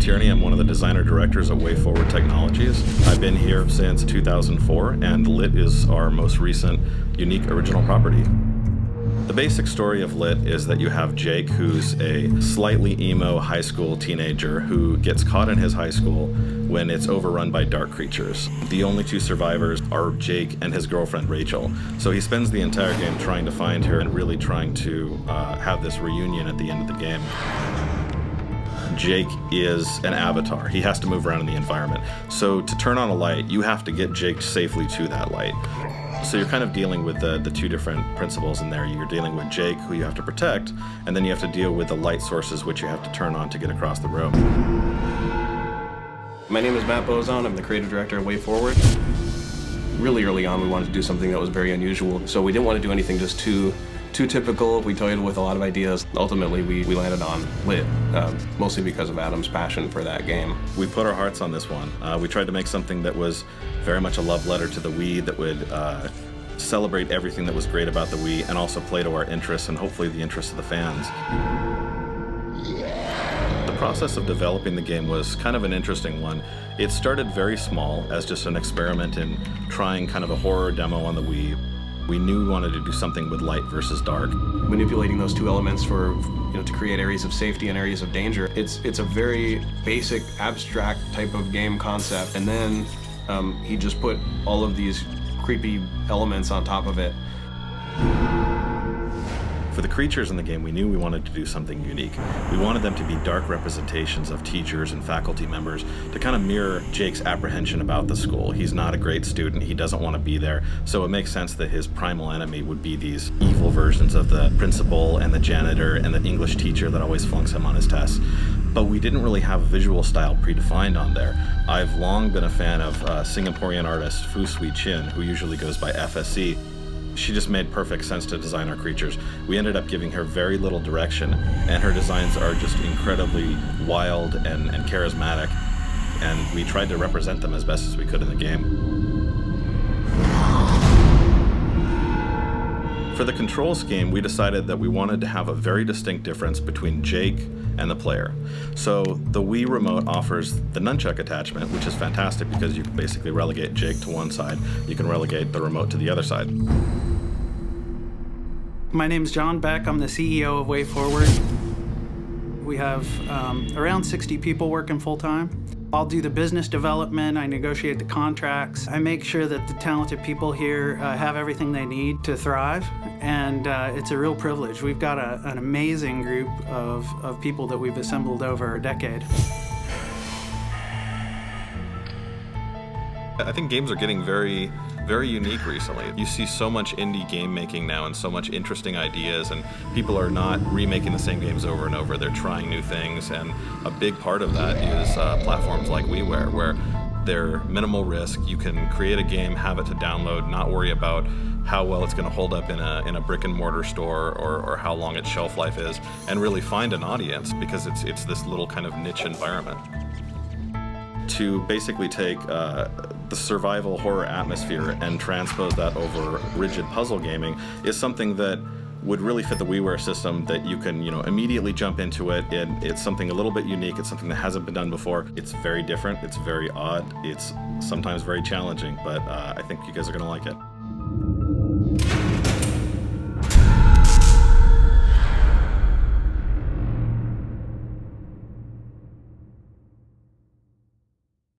Tierney. I'm one of the designer directors at WayForward Technologies. I've been here since 2004, and Lit is our most recent unique original property. The basic story of Lit is that you have Jake, who's a slightly emo high school teenager who gets caught in his high school when it's overrun by dark creatures. The only two survivors are Jake and his girlfriend Rachel. So he spends the entire game trying to find her and really trying to have this reunion at the end of the game. Jake is an avatar. He has to move around in the environment. So to turn on a light, you have to get Jake safely to that light. So you're kind of dealing with the two different principles in there. You're dealing with Jake, who you have to protect, and then you have to deal with the light sources which you have to turn on to get across the room. My name is Matt Bozon. I'm the creative director of WayForward. Really early on, we wanted to do something that was very unusual. So we didn't want to do anything just too typical. We toyed with a lot of ideas. Ultimately, we landed on Lit, mostly because of Adam's passion for that game. We put our hearts on this one. We tried to make something that was very much a love letter to the Wii, that would celebrate everything that was great about the Wii and also play to our interests and hopefully the interests of the fans. The process of developing the game was kind of an interesting one. It started very small as just an experiment in trying kind of a horror demo on the Wii. We knew we wanted to do something with light versus dark. Manipulating those two elements for, to create areas of safety and areas of danger. It's a very basic, abstract type of game concept. And then he just put all of these creepy elements on top of it. For the creatures in the game, we knew we wanted to do something unique. We wanted them to be dark representations of teachers and faculty members to kind of mirror Jake's apprehension about the school. He's not a great student, he doesn't want to be there, so it makes sense that his primal enemy would be these evil versions of the principal and the janitor and the English teacher that always flunks him on his tests. But we didn't really have a visual style predefined on there. I've long been a fan of Singaporean artist Fu Sui Chin, who usually goes by FSE. She just made perfect sense to design our creatures. We ended up giving her very little direction, and her designs are just incredibly wild and charismatic, and we tried to represent them as best as we could in the game. For the control scheme, we decided that we wanted to have a very distinct difference between Jake and the player. So the Wii remote offers the nunchuck attachment, which is fantastic because you can basically relegate Jake to one side. You can relegate the remote to the other side. My name's John Beck. I'm the CEO of WayForward. We have around 60 people working full-time. I'll do the business development, I negotiate the contracts, I make sure that the talented people here have everything they need to thrive, and it's a real privilege. We've got an amazing group of people that we've assembled over a decade. I think games are getting very unique recently. You see so much indie game making now and so much interesting ideas, and people are not remaking the same games over and over. They're trying new things, and a big part of that is platforms like WiiWare, where they're minimal risk. You can create a game, have it to download, not worry about how well it's going to hold up in a brick and mortar store or how long its shelf life is, and really find an audience because it's this little kind of niche environment. To basically take the survival horror atmosphere and transpose that over rigid puzzle gaming is something that would really fit the WiiWare system, that you can immediately jump into it. It's something a little bit unique. It's something that hasn't been done before. It's very different. It's very odd. It's sometimes very challenging, but I think you guys are going to like it.